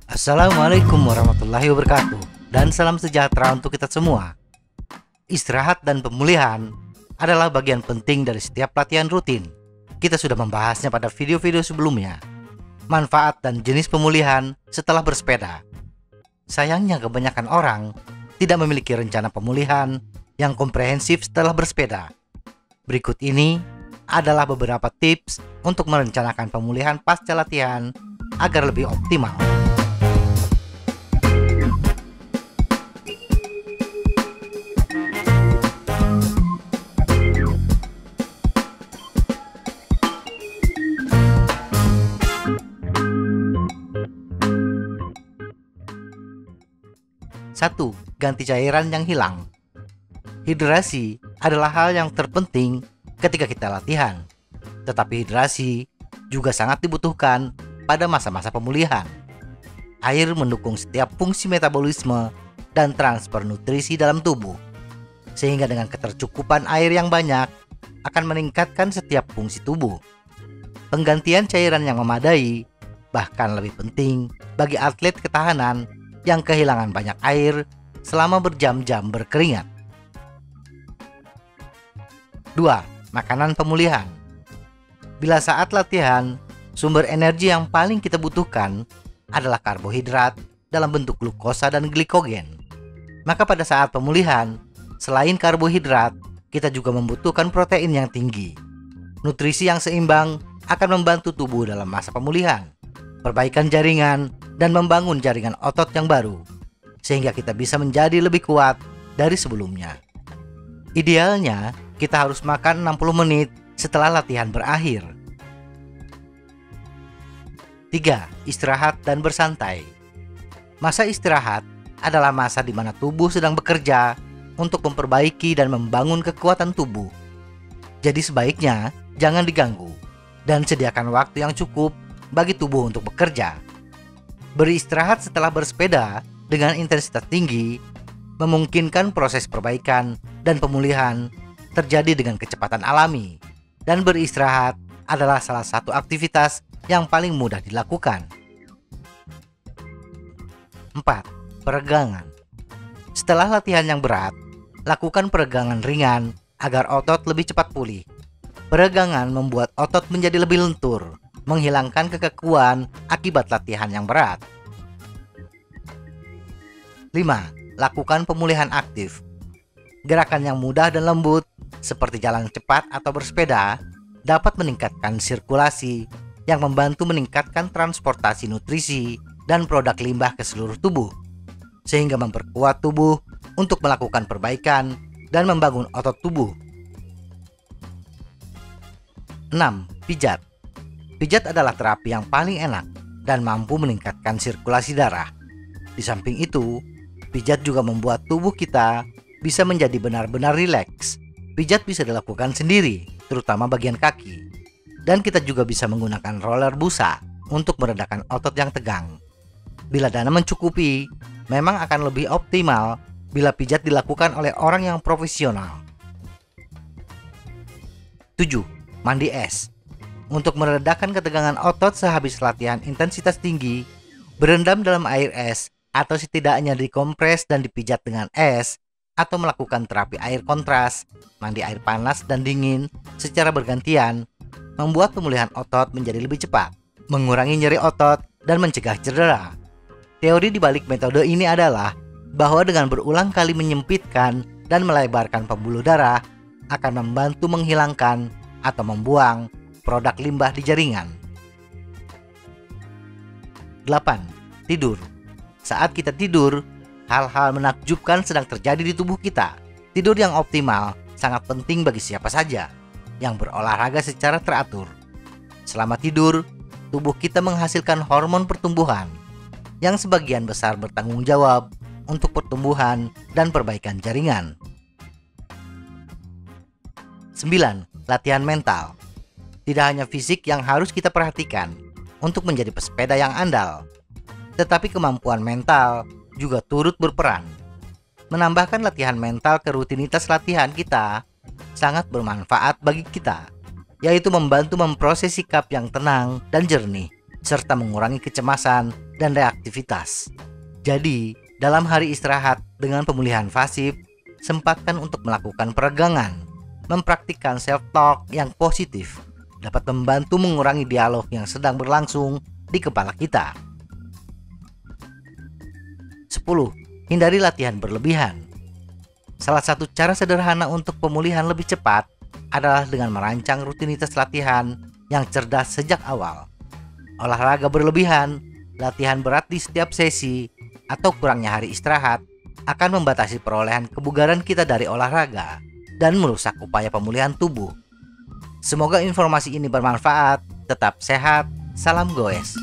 Assalamualaikum warahmatullahi wabarakatuh, dan salam sejahtera untuk kita semua. Istirahat dan pemulihan adalah bagian penting dari setiap latihan rutin. Kita sudah membahasnya pada video-video sebelumnya. Manfaat dan jenis pemulihan setelah bersepeda. Sayangnya kebanyakan orang tidak memiliki rencana pemulihan yang komprehensif setelah bersepeda. Berikut ini adalah beberapa tips untuk merencanakan pemulihan pasca latihan agar lebih optimal. 1. Ganti cairan yang hilang. Hidrasi adalah hal yang terpenting ketika kita latihan. Tetapi hidrasi juga sangat dibutuhkan pada masa-masa pemulihan. Air mendukung setiap fungsi metabolisme dan transfer nutrisi dalam tubuh. Sehingga dengan ketercukupan air yang banyak akan meningkatkan setiap fungsi tubuh. Penggantian cairan yang memadai bahkan lebih penting bagi atlet ketahanan yang kehilangan banyak air selama berjam-jam berkeringat. 2. Makanan pemulihan. Bila saat latihan, sumber energi yang paling kita butuhkan adalah karbohidrat dalam bentuk glukosa dan glikogen. Maka pada saat pemulihan, selain karbohidrat, kita juga membutuhkan protein yang tinggi. Nutrisi yang seimbang akan membantu tubuh dalam masa pemulihan, perbaikan jaringan, dan membangun jaringan otot yang baru, sehingga kita bisa menjadi lebih kuat dari sebelumnya. Idealnya, kita harus makan 60 menit setelah latihan berakhir. 3. Istirahat dan bersantai. Masa istirahat adalah masa di mana tubuh sedang bekerja untuk memperbaiki dan membangun kekuatan tubuh. Jadi sebaiknya jangan diganggu dan sediakan waktu yang cukup bagi tubuh untuk bekerja. Beristirahat setelah bersepeda dengan intensitas tinggi memungkinkan proses perbaikan dan pemulihan terjadi dengan kecepatan alami, dan beristirahat adalah salah satu aktivitas yang paling mudah dilakukan. 4. Peregangan. Setelah latihan yang berat, lakukan peregangan ringan agar otot lebih cepat pulih. Peregangan membuat otot menjadi lebih lentur, menghilangkan kekakuan akibat latihan yang berat. 5. Lakukan pemulihan aktif. Gerakan yang mudah dan lembut seperti jalan cepat atau bersepeda dapat meningkatkan sirkulasi yang membantu meningkatkan transportasi nutrisi dan produk limbah ke seluruh tubuh, sehingga memperkuat tubuh untuk melakukan perbaikan dan membangun otot tubuh. 6. Pijat. Pijat adalah terapi yang paling enak dan mampu meningkatkan sirkulasi darah. Di samping itu, pijat juga membuat tubuh kita bisa menjadi benar-benar rileks. Pijat bisa dilakukan sendiri, terutama bagian kaki. Dan kita juga bisa menggunakan roller busa untuk meredakan otot yang tegang. Bila dana mencukupi, memang akan lebih optimal bila pijat dilakukan oleh orang yang profesional. 7. Mandi es. Untuk meredakan ketegangan otot sehabis latihan intensitas tinggi, berendam dalam air es atau setidaknya dikompres dan dipijat dengan es, atau melakukan terapi air kontras, mandi air panas dan dingin secara bergantian, membuat pemulihan otot menjadi lebih cepat, mengurangi nyeri otot, dan mencegah cedera. Teori di balik metode ini adalah bahwa dengan berulang kali menyempitkan dan melebarkan pembuluh darah akan membantu menghilangkan atau membuang produk limbah di jaringan. 8. Tidur. Saat kita tidur, hal-hal menakjubkan sedang terjadi di tubuh kita. Tidur yang optimal sangat penting bagi siapa saja yang berolahraga secara teratur. Selama tidur, tubuh kita menghasilkan hormon pertumbuhan yang sebagian besar bertanggung jawab untuk pertumbuhan dan perbaikan jaringan. 9. Latihan mental. Tidak hanya fisik yang harus kita perhatikan untuk menjadi pesepeda yang andal, tetapi kemampuan mental juga turut berperan. Menambahkan latihan mental ke rutinitas latihan kita sangat bermanfaat bagi kita. yaitu membantu memproses sikap yang tenang dan jernih, serta mengurangi kecemasan dan reaktivitas. Jadi, dalam hari istirahat dengan pemulihan pasif, sempatkan untuk melakukan peregangan, mempraktikkan self-talk yang positif, dapat membantu mengurangi dialog yang sedang berlangsung di kepala kita. 10. Hindari latihan berlebihan. Salah satu cara sederhana untuk pemulihan lebih cepat adalah dengan merancang rutinitas latihan yang cerdas sejak awal. Olahraga berlebihan, latihan berat di setiap sesi, atau kurangnya hari istirahat akan membatasi perolehan kebugaran kita dari olahraga dan merusak upaya pemulihan tubuh. Semoga informasi ini bermanfaat. Tetap sehat. Salam goes.